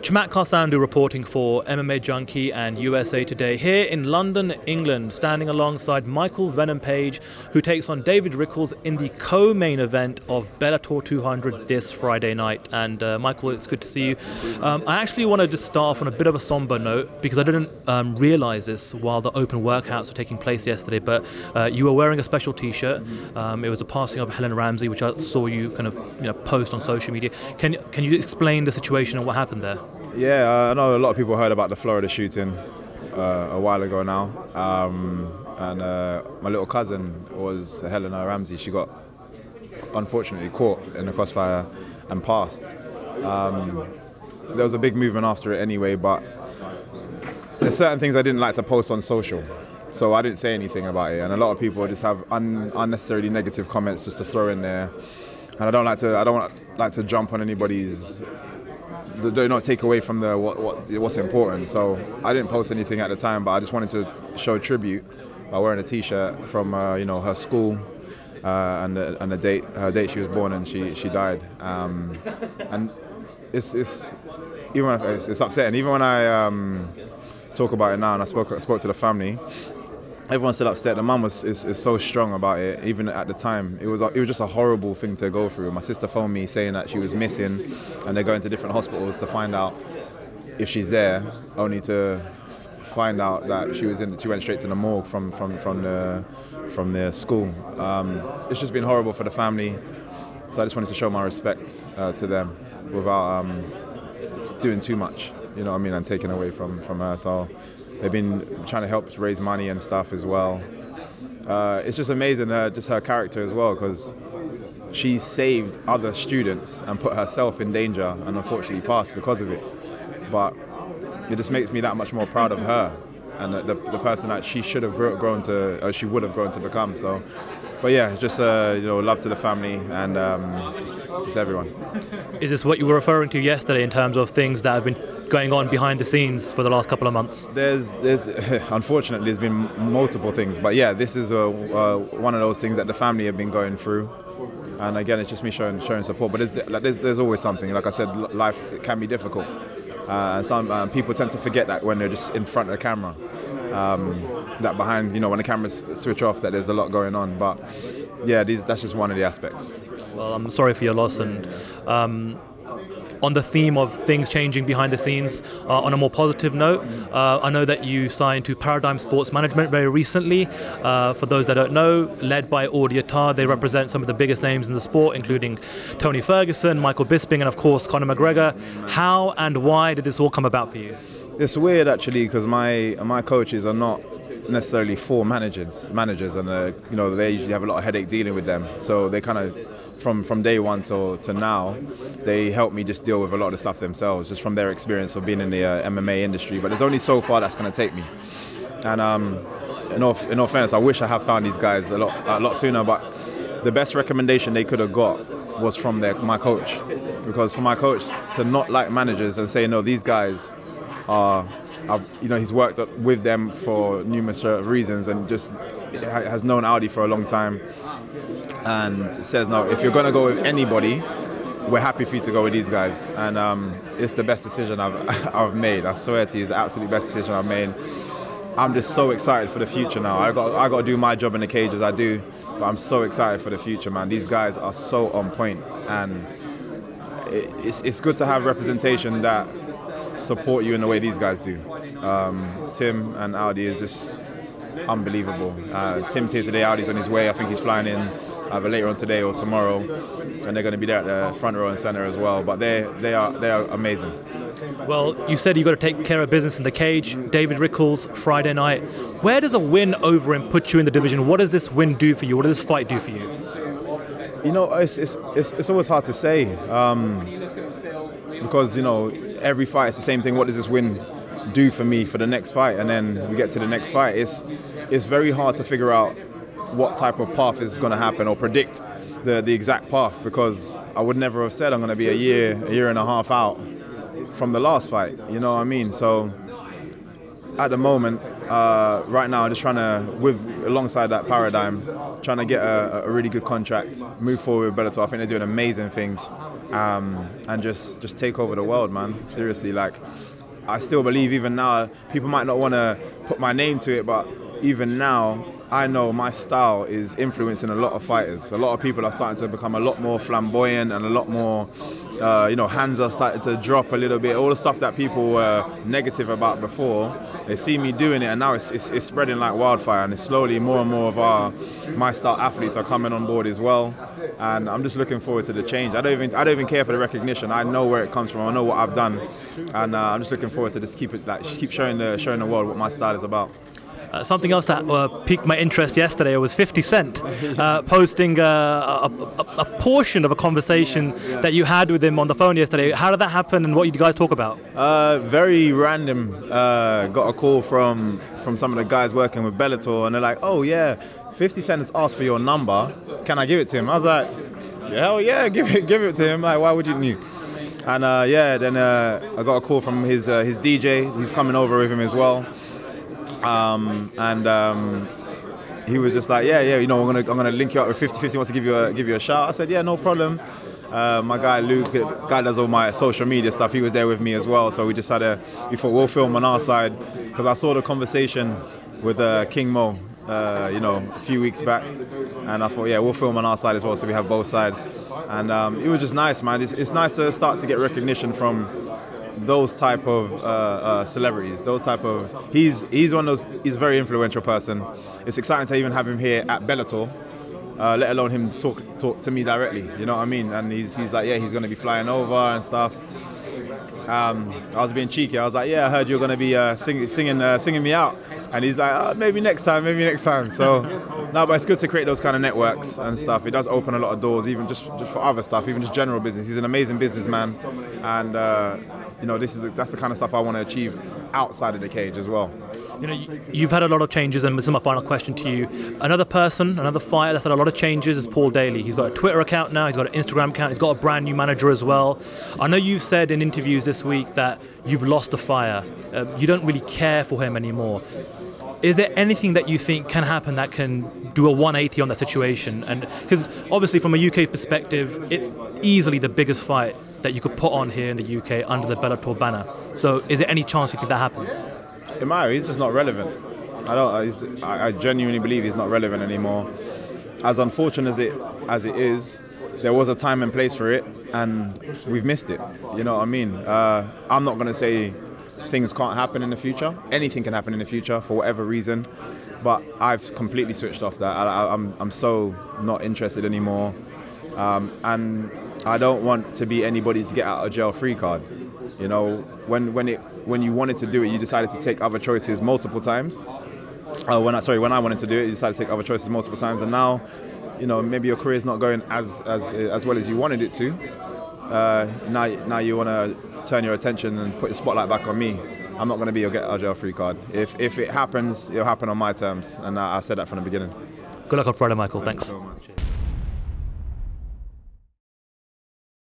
Chamath Karsandu reporting for MMA Junkie and USA Today here in London, England, standing alongside Michael Venom Page, who takes on David Rickles in the co-main event of Bellator 200 this Friday night. And Michael, it's good to see you. I actually wanted to start off on a bit of a somber note because I didn't realise this while the open workouts were taking place yesterday, but you were wearing a special T-shirt. It was a passing of Helen Ramsey, which I saw you kind of post on social media. Can you explain the situation and what happened there? Yeah, I know a lot of people heard about the Florida shooting a while ago now, and my little cousin was Helena Ramsey. She got unfortunately caught in the crossfire and passed. There was a big movement after it anyway, but there's certain things I didn't like to post on social, so I didn't say anything about it. And a lot of people just have unnecessarily negative comments just to throw in there, and I don't like to jump on anybody's. Do not take away from what's important. So I didn't post anything at the time, but I just wanted to show tribute by wearing a T-shirt from her school and the date, her date she was born and she died. And it's upsetting. Even when I talk about it now, and I spoke to the family, everyone's still upset. The mum is so strong about it. Even at the time, it was just a horrible thing to go through. My sister phoned me saying that she was missing, and they're going to different hospitals to find out if she's there, only to find out that she went straight to the morgue from the school. It's just been horrible for the family. So I just wanted to show my respect to them without doing too much, you know what I mean, and taking away from her. So they've been trying to help raise money and stuff as well. It's just amazing, just her character as well, because she saved other students and put herself in danger and unfortunately passed because of it. But it just makes me that much more proud of her and the person that she should have grown to, or she would have grown to become. So, but yeah, just love to the family and just everyone. Is this what you were referring to yesterday in terms of things that have been going on behind the scenes for the last couple of months? There's unfortunately there's been multiple things, but yeah, this is one of those things that the family have been going through, and again, it's just me showing support. But there's always something. Like I said, life can be difficult, and some people tend to forget that when they're just in front of the camera. That behind, when the cameras switch off, that there's a lot going on. But yeah, that's just one of the aspects. Well, I'm sorry for your loss, and on the theme of things changing behind the scenes, on a more positive note, I know that you signed to Paradigm Sports Management very recently. For those that don't know, led by Audi Attar, they represent some of the biggest names in the sport, including Tony Ferguson, Michael Bisping, and of course Conor McGregor. How and why did this all come about for you? It's weird actually, because my coaches are not necessarily for managers, and they usually have a lot of headache dealing with them. So they kind of, from day one to now, they help me just deal with a lot of the stuff themselves, just from their experience of being in the MMA industry. But there's only so far that's going to take me. And in all fairness, I wish I had found these guys a lot sooner. But the best recommendation they could have got was from my coach, because for my coach to not like managers and say, no, these guys are, he's worked with them for numerous reasons and just has known Audi for a long time, and says, no, if you're going to go with anybody, we're happy for you to go with these guys. And it's the best decision I've made. I swear to you, it's the absolute best decision I've made. I'm just so excited for the future now. I got to do my job in the cage as I do, but I'm so excited for the future, man. These guys are so on point, and it's good to have representation that support you in the way these guys do. Tim and Audi is just unbelievable. Tim's here today, Audi's on his way. I think he's flying in either later on today or tomorrow, and they're going to be there at the front row and center as well. But they are amazing. Well, you said you've got to take care of business in the cage. David Rickles, Friday night. Where does a win over him put you in the division? What does this win do for you? What does this fight do for you? It's always hard to say. Because every fight is the same thing. What does this win do for me for the next fight? And then we get to the next fight. It's very hard to figure out what type of path is going to happen or predict the exact path, because I would never have said I'm going to be a year and a half out from the last fight. You know what I mean? So at the moment, right now I'm just trying to, alongside that paradigm, trying to get a really good contract, move forward with Bellator. I think they're doing amazing things, and just take over the world, man. Seriously, like, I still believe even now, people might not want to put my name to it, but even now, I know my style is influencing a lot of fighters. A lot of people are starting to become a lot more flamboyant and a lot more, hands are starting to drop a little bit. All the stuff that people were negative about before, they see me doing it, and now it's spreading like wildfire, and it's slowly more and more of my style athletes are coming on board as well. And I'm just looking forward to the change. I don't even care for the recognition. I know where it comes from. I know what I've done, and I'm just looking forward to just keep showing the world what my style is about. Something else that piqued my interest yesterday was 50 Cent posting a portion of a conversation that you had with him on the phone yesterday. How did that happen, and what did you guys talk about? Very random. Got a call from some of the guys working with Bellator, and they're like, "Oh yeah, 50 Cent has asked for your number. Can I give it to him?" I was like, "Hell yeah, give it to him. Like, why would you?" And then I got a call from his DJ. He's coming over with him as well. He was just like, yeah, I'm gonna link you up with 50. 50 wants to give you a shout. I said, yeah, no problem. My guy Luke, guy does all my social media stuff, he was there with me as well. So we thought we'll film on our side, because I saw the conversation with King Mo, a few weeks back, and I thought, yeah, we'll film on our side as well, so we have both sides. And it was just nice, man. It's nice to start to get recognition from those type of celebrities, he's one of those, he's a very influential person. It's exciting to even have him here at Bellator, let alone him talk to me directly, you know what I mean? And he's like, yeah, he's going to be flying over and stuff. I was being cheeky, I was like, yeah, I heard you're going to be singing me out. And he's like, oh, maybe next time. So, no, but it's good to create those kind of networks and stuff. It does open a lot of doors, even just for other stuff, even just general business. He's an amazing businessman, and that's the kind of stuff I want to achieve outside of the cage as well. You've had a lot of changes, and this is my final question to you. Another fighter that's had a lot of changes is Paul Daly. He's got a Twitter account now, he's got an Instagram account, he's got a brand new manager as well. I know you've said in interviews this week that you've lost a fire. You don't really care for him anymore. Is there anything that you think can happen that can do a 180 on that situation? And because obviously from a UK perspective, it's easily the biggest fight that you could put on here in the UK under the Bellator banner. So is there any chance you think that happens? He's just not relevant. I genuinely believe he's not relevant anymore. As unfortunate as it is, there was a time and place for it, and we've missed it. You know what I mean? I'm not going to say things can't happen in the future. Anything can happen in the future for whatever reason, but I've completely switched off that. I'm so not interested anymore, and I don't want to be anybody's get out of jail free card. You know, when you wanted to do it, you decided to take other choices multiple times. When I wanted to do it, you decided to take other choices multiple times, and now, maybe your career's not going as well as you wanted it to. Now you want to turn your attention and put the spotlight back on me. I'm not going to be your get out of jail free card. If it happens, it'll happen on my terms, and I said that from the beginning. Good luck on Friday, Michael. Thanks. So much.